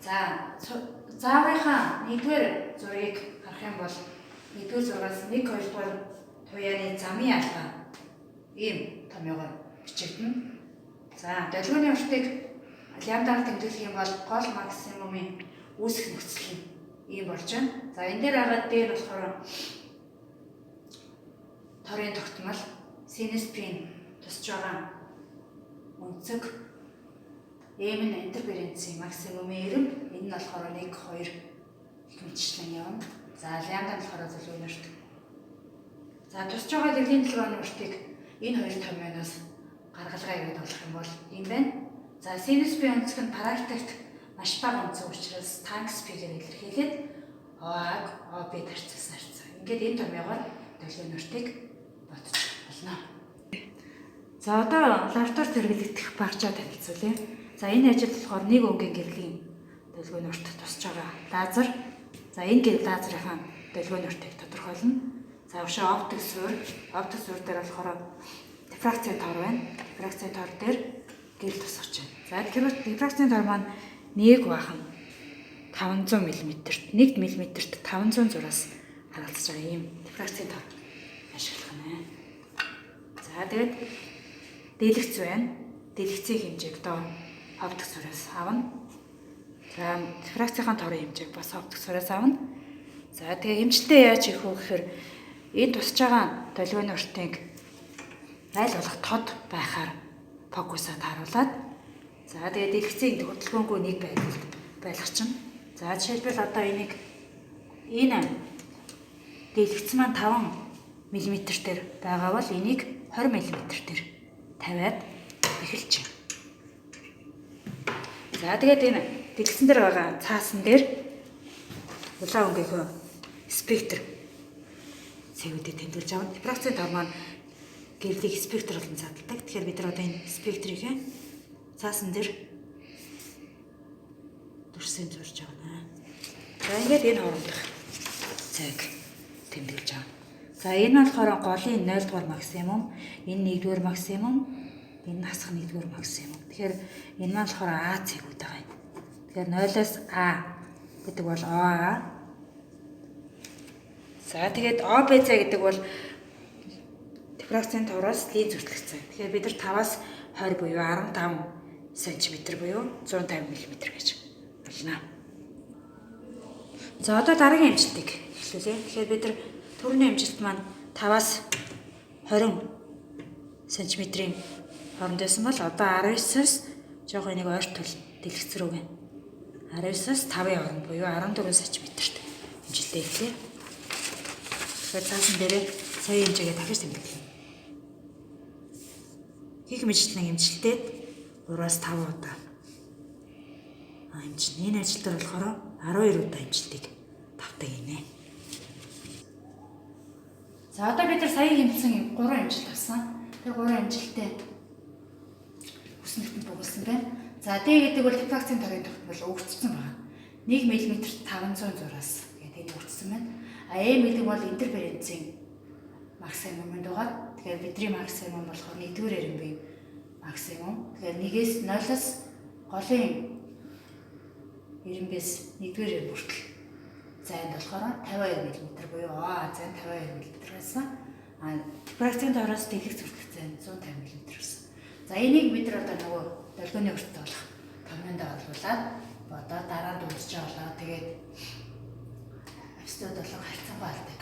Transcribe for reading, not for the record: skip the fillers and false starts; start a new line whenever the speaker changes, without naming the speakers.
За зааврынхаа нэгдүгээр зургийг харах юм бол нэгдүгээр зургаас 1 2 дугаар туяаны замын алгаа ийм томьёогоор бичигдэнэ. За долгионы уртыг лямбдагаар тэмдэглэх юм бол гол максимумын үүсэх нөхцөл нь ийм болж байна. За энэ дээр хагаад дээр болохоор торын тогтмол синус пи тусч байгаа өнцөг эм нь интерференцийн максимумын ирэм энэ нь болохоор 1 2 их мэтчлэн явна. За лямбда нь болохоор зөвлөгөөний урт. За тусч байгаа дэлхийн долгионы уртыг энэ хоёр томьёоноос гаргалгаа явуулж болох юм бол юм байна. За синус пи өнцөг нь практикт маш бага өнцөг учраас танкс пигээр илэрхийлээд ОА-г ОБ тарцсан харьцаа. Ингээд энэ томьёогоор долгионы уртыг бодож болно. За одоо лаборатори хэрэглэгдэх багжаа танилцуулъя. За энэ ажил болохоор нэг өнгийн гэрлийн долгионы урт тусч байгаа лазер. За энэ лазерынхаа долгионы уртыг тодорхойлно. За ушаа оптик суурь дээр болохоор дифракцийн тор байна. Дифракцийн тор дээр гэрэл тусгаж байна. За дифракцийн тор маань нэг бахан 500 мм-т 1 мм-т 500 зураас харгалзаж байгаа ийм дифракцийн тор ашиглах нь. За тэгээд дэлгэц байна. Дэлгэцийн хэмжээг доо оптик суурьаас авна. За дифракцийн торын хэмжээг бас оптик суурьаас авна. За тэгээ хэмжилтээ яаж хийх вэ гэхээр энэ тусч байгаа долгионы уртыг аль болох тод байхаар фокусаа тааруулаад за тэгээ дэлгэцийн хөдөлгөөнгүй нэг байдалд байлгачихна. За жишээлбэл одоо энийг энэ дэлгэц маань 5 мм дээр байгаа бол энийг 20 мм дээр тавиад эхэлж байна. За тэгээд энэ дэлгэцэн дээр байгаа цаасан дээр улаан өнгийнхөө спектр цэгүүдийг тэмдэглэж авна. Дифракцийн тор маань гэрлийг спектр болон цадалдаг. Тэгэхээр бид нар одоо энэ спектрийнхээ цаасан дээр дүрсээ зурж авна. За ингээд энэ хоорондох цаг тэмдэглэж авна. За энэ болохоор голын 0 дугаар максимум, энэ 1 дугаар максимум, энэ хасах 1 дугаар максимум. Тэгэхээр энэ маань болохоор А цэгүүд байгаа юм. Тэгэхээр 0-оос А гэдэг бол ОА. За тэгээд ОБЦ гэдэг бол дифракцийн тороос линз хүртэлх цаг. Тэгэхээр бид нар 5-аас 20 буюу 15 см буюу 150 мм гэж болно. За одоо дараагийн амжилтыг эхлүүлье. Тэгэхээр бид нар түрүүний амжилт маань 5-аас 20 см-ийн хооронд байсан бол одоо 19-оос жоохон нэг ойртол дэлгэц рүү гэн. 19-оос 5-ын хооронд буюу 14 см-т амжилтаа эхлэе. Тэгэхээр цаасан дээрээ сая хэмжээгээ дахиж тэмдэглэе. Хийх мэтлэн амжилттай 3-аас 5 удаа амжилт. Энэ ажилтар болохоор 12 удаа амжилтыг тавтаг гинэ. За одоо бид нар сая хэмжсэн 3 амжилт авсан. Тэгээ 3 амжилттай хүснэгтэнд дугуулсан байна. За D гэдэг бол дифракцийн торын тогтмол өгөгдсөн байна. 1 мм-т 500 зураас гэдэг өгөгдсөн байна. А M гэдэг бол интерференцийн максимумд байгаа. Тэгэхээр бидний максимум болохоор 1-р эренбийн максимум. Тэгэхээр 1-ээс 0-оос голын эренбээс 1-р эрен хүртэл зайд болохоор 52 мм буюу ОА зайн 52 мм гэсэн. А дифракцийн тороос дэлгэц хүртэл зайн 150 мм гэсэн. За энийг бид нар одоо нөгөө долгионы урт болох томьёонд оруулаад одоо дараа нь дүүсэж авлаа. Тэгээд австууд болон харьцангуй алдаг.